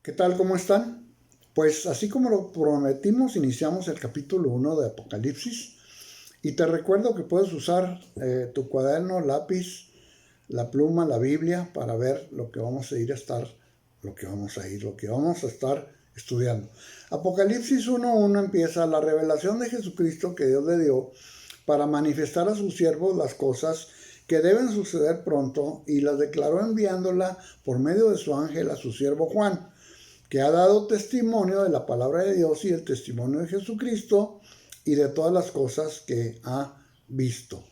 ¿Qué tal? ¿Cómo están? Pues así como lo prometimos, iniciamos el capítulo 1 de Apocalipsis y te recuerdo que puedes usar tu cuaderno, lápiz, la pluma, la Biblia para ver lo que vamos a estar estudiando. Apocalipsis 1:1 empieza la revelación de Jesucristo que Dios le dio para manifestar a sus siervos las cosas que deben suceder pronto y las declaró enviándola por medio de su ángel a su siervo Juan, que ha dado testimonio de la palabra de Dios y el testimonio de Jesucristo y de todas las cosas que ha visto.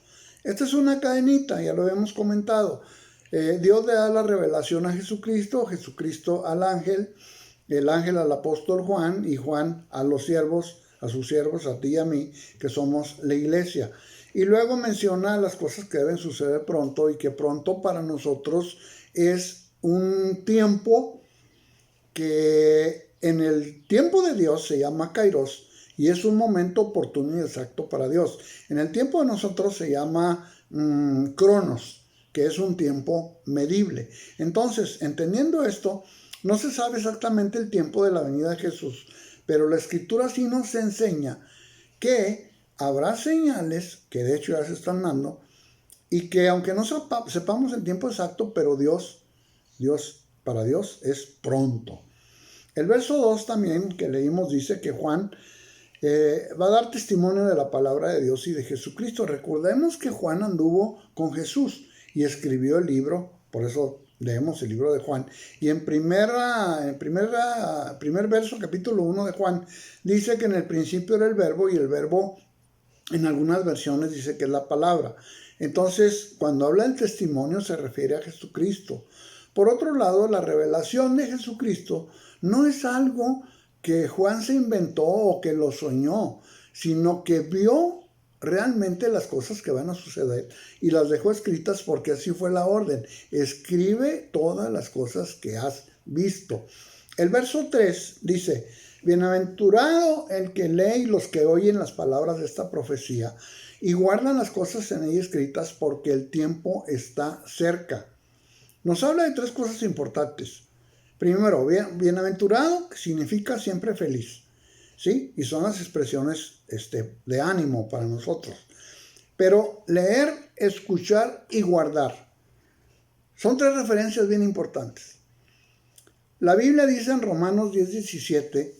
Esta es una cadenita, ya lo hemos comentado. Dios le da la revelación a Jesucristo, Jesucristo al ángel, el ángel al apóstol Juan y Juan a los siervos, a sus siervos, a ti y a mí, que somos la iglesia. Y luego menciona las cosas que deben suceder pronto y que pronto para nosotros es un tiempo que en el tiempo de Dios se llama Kairos y es un momento oportuno y exacto para Dios. En el tiempo de nosotros se llama Cronos, que es un tiempo medible. Entonces, entendiendo esto, no se sabe exactamente el tiempo de la venida de Jesús, pero la Escritura sí nos enseña que habrá señales, que de hecho ya se están dando, y que aunque no sepamos el tiempo exacto, pero para Dios es pronto. El verso 2 también que leímos dice que Juan va a dar testimonio de la palabra de Dios y de Jesucristo. Recordemos que Juan anduvo con Jesús y escribió el libro, por eso leemos el libro de Juan. Y en primer verso, capítulo 1 de Juan, dice que en el principio era el verbo y el verbo en algunas versiones dice que es la palabra. Entonces, cuando habla del testimonio se refiere a Jesucristo. Por otro lado, la revelación de Jesucristo no es algo que Juan se inventó o que lo soñó, sino que vio realmente las cosas que van a suceder y las dejó escritas porque así fue la orden. Escribe todas las cosas que has visto. El verso 3 dice: bienaventurado el que lee y los que oyen las palabras de esta profecía y guardan las cosas en ella escritas, porque el tiempo está cerca. Nos habla de tres cosas importantes. Primero, bienaventurado, que significa siempre feliz, ¿sí? Y son las expresiones de ánimo para nosotros. Pero leer, escuchar y guardar son tres referencias bien importantes. La Biblia dice en Romanos 10:17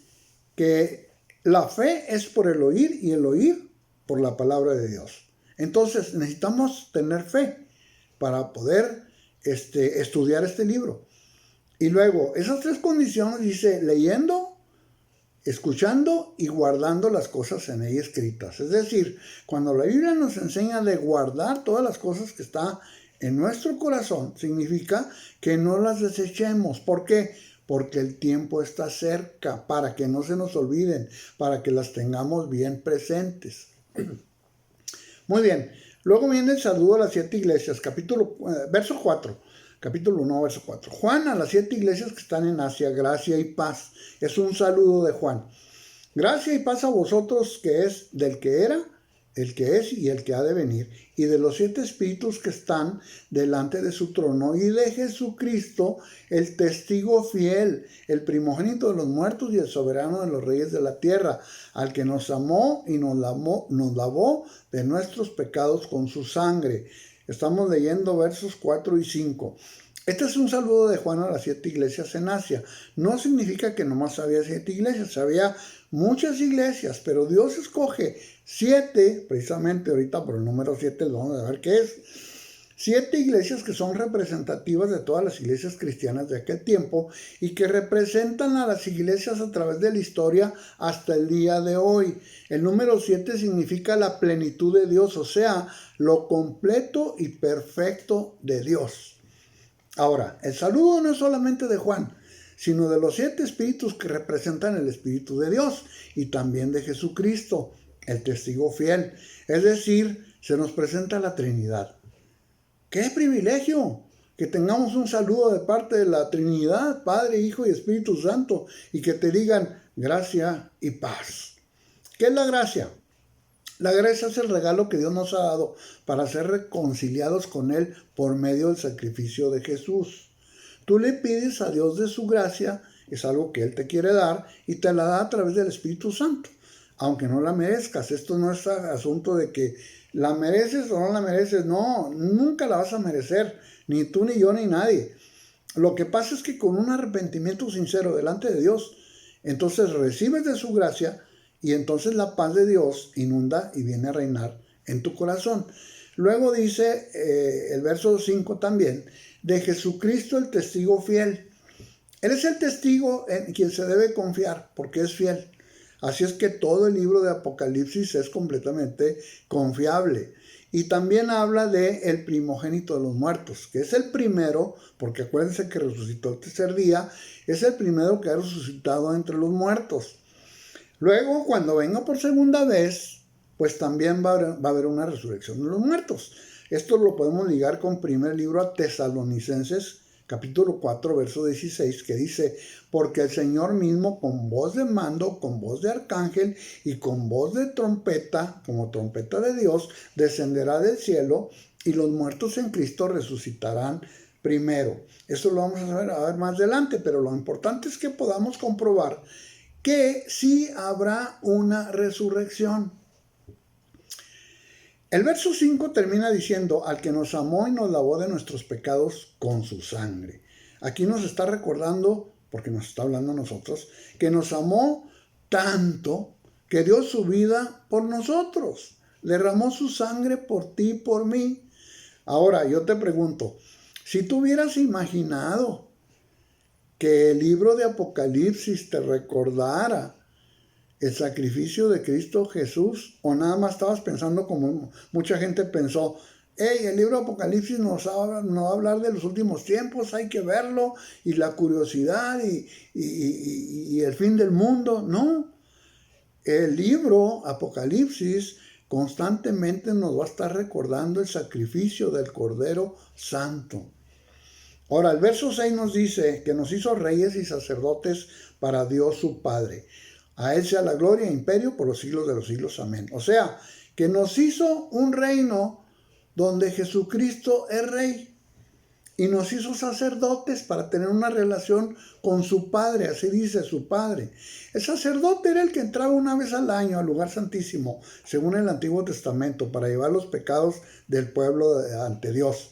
que la fe es por el oír y el oír por la palabra de Dios. Entonces necesitamos tener fe para poder estudiar este libro. Y luego, esas tres condiciones dice leyendo, escuchando y guardando las cosas en ella escritas. Es decir, cuando la Biblia nos enseña de guardar todas las cosas que están en nuestro corazón, significa que no las desechemos. ¿Por qué? Porque el tiempo está cerca, para que no se nos olviden, para que las tengamos bien presentes. Muy bien, luego viene el saludo a las 7 iglesias, verso 4. Capítulo 1, verso 4. Juan a las 7 iglesias que están en Asia, gracia y paz. Es un saludo de Juan. Gracia y paz a vosotros, que es del que era, el que es y el que ha de venir, y de los 7 espíritus que están delante de su trono, y de Jesucristo, el testigo fiel, el primogénito de los muertos y el soberano de los reyes de la tierra, al que nos amó y nos lavó de nuestros pecados con su sangre. Estamos leyendo versos 4 y 5. Este es un saludo de Juan a las 7 iglesias en Asia. No significa que nomás había 7 iglesias, había muchas iglesias, pero Dios escoge 7, precisamente ahorita por el número 7 lo vamos a ver qué es. 7 iglesias que son representativas de todas las iglesias cristianas de aquel tiempo y que representan a las iglesias a través de la historia hasta el día de hoy. El número 7 significa la plenitud de Dios, o sea, lo completo y perfecto de Dios. Ahora, el saludo no es solamente de Juan, sino de los 7 espíritus que representan el Espíritu de Dios y también de Jesucristo, el testigo fiel. Es decir, se nos presenta la Trinidad. ¡Qué privilegio! Que tengamos un saludo de parte de la Trinidad, Padre, Hijo y Espíritu Santo, y que te digan gracia y paz. ¿Qué es la gracia? La gracia es el regalo que Dios nos ha dado para ser reconciliados con Él por medio del sacrificio de Jesús. Tú le pides a Dios de su gracia es algo que Él te quiere dar y te la da a través del Espíritu Santo, aunque no la merezcas. Esto no es asunto de que la mereces o no la mereces, no, nunca la vas a merecer, ni tú, ni yo, ni nadie. Lo que pasa es que con un arrepentimiento sincero delante de Dios, entonces recibes de su gracia y entonces la paz de Dios inunda y viene a reinar en tu corazón. Luego dice el verso 5 también, de Jesucristo el testigo fiel. Él es el testigo en quien se debe confiar porque es fiel. Así es que todo el libro de Apocalipsis es completamente confiable. Y también habla de el primogénito de los muertos, que es el primero, porque acuérdense que resucitó el tercer día, es el primero que ha resucitado entre los muertos. Luego, cuando venga por segunda vez, pues también va a haber una resurrección de los muertos. Esto lo podemos ligar con primer libro a Tesalonicenses, capítulo 4, verso 16, que dice, porque el Señor mismo con voz de mando, con voz de arcángel y con voz de trompeta, como trompeta de Dios, descenderá del cielo y los muertos en Cristo resucitarán primero. Eso lo vamos a ver más adelante, pero lo importante es que podamos comprobar que sí habrá una resurrección. El verso 5 termina diciendo, al que nos amó y nos lavó de nuestros pecados con su sangre. Aquí nos está recordando, porque nos está hablando a nosotros, que nos amó tanto que dio su vida por nosotros. Derramó su sangre por ti y por mí. Ahora, yo te pregunto, si tú hubieras imaginado que el libro de Apocalipsis te recordara el sacrificio de Cristo Jesús, o nada más estabas pensando como mucha gente pensó, hey, el libro de Apocalipsis nos va a hablar de los últimos tiempos, hay que verlo, y la curiosidad y el fin del mundo. No, el libro Apocalipsis constantemente nos va a estar recordando el sacrificio del Cordero Santo. Ahora, el verso 6 nos dice que nos hizo reyes y sacerdotes para Dios su Padre. A Él sea la gloria e imperio por los siglos de los siglos. Amén. O sea, que nos hizo un reino donde Jesucristo es rey. Y nos hizo sacerdotes para tener una relación con su Padre. Así dice su Padre. El sacerdote era el que entraba una vez al año al lugar santísimo, según el Antiguo Testamento, para llevar los pecados del pueblo ante Dios.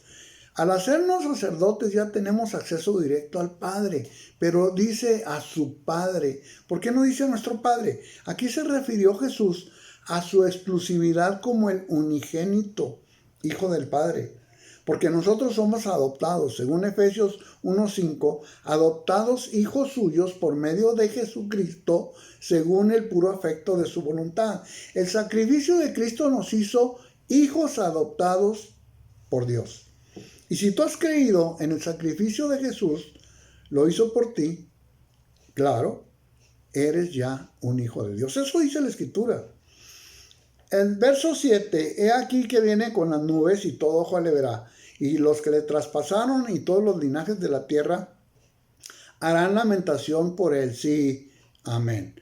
Al hacernos sacerdotes ya tenemos acceso directo al Padre, pero dice a su Padre. ¿Por qué no dice a nuestro Padre? Aquí se refirió Jesús a su exclusividad como el unigénito, Hijo del Padre. Porque nosotros somos adoptados, según Efesios 1:5, adoptados hijos suyos por medio de Jesucristo, según el puro afecto de su voluntad. El sacrificio de Cristo nos hizo hijos adoptados por Dios. Y si tú has creído en el sacrificio de Jesús, lo hizo por ti, claro, eres ya un hijo de Dios. Eso dice la Escritura. El verso 7, he aquí que viene con las nubes y todo ojo le verá. Y los que le traspasaron y todos los linajes de la tierra harán lamentación por él. Sí, amén.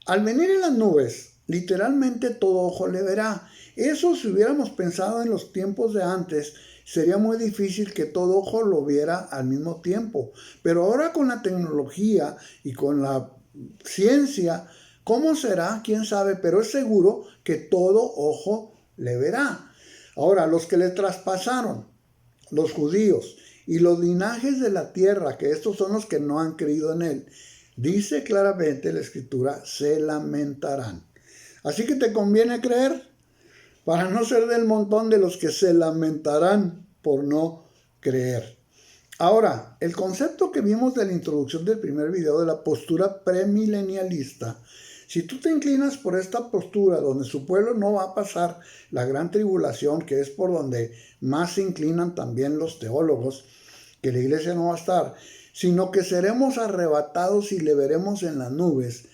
Al venir en las nubes, literalmente todo ojo le verá. Eso, si hubiéramos pensado en los tiempos de antes, sería muy difícil que todo ojo lo viera al mismo tiempo. Pero ahora con la tecnología y con la ciencia, ¿cómo será? ¿Quién sabe? Pero es seguro que todo ojo le verá. Ahora, los que le traspasaron, los judíos y los linajes de la tierra, que estos son los que no han creído en él, dice claramente la Escritura, se lamentarán. Así que te conviene creer, para no ser del montón de los que se lamentarán por no creer. Ahora, el concepto que vimos de la introducción del primer video de la postura premilenialista, si tú te inclinas por esta postura donde su pueblo no va a pasar la gran tribulación, que es por donde más se inclinan también los teólogos, que la iglesia no va a estar, sino que seremos arrebatados y le veremos en las nubes,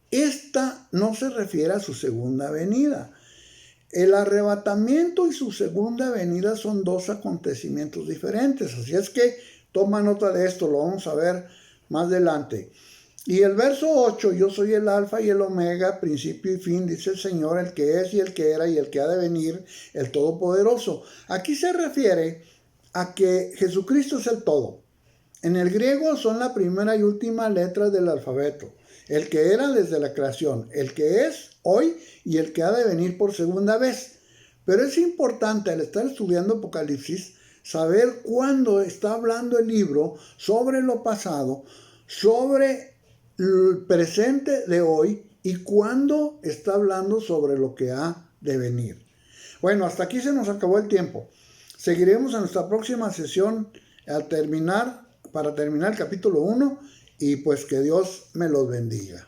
esta no se refiere a su segunda venida. El arrebatamiento y su segunda venida son dos acontecimientos diferentes. Así es que toma nota de esto, lo vamos a ver más adelante. Y el verso 8, yo soy el alfa y el omega, principio y fin, dice el Señor, el que es y el que era y el que ha de venir, el Todopoderoso. Aquí se refiere a que Jesucristo es el todo. En el griego son la primera y última letra del alfabeto. El que era desde la creación, el que es hoy y el que ha de venir por segunda vez. Pero es importante al estar estudiando Apocalipsis saber cuándo está hablando el libro sobre lo pasado, sobre el presente de hoy y cuándo está hablando sobre lo que ha de venir. Bueno, hasta aquí se nos acabó el tiempo. Seguiremos en nuestra próxima sesión para terminar el capítulo 1 y pues que Dios me los bendiga.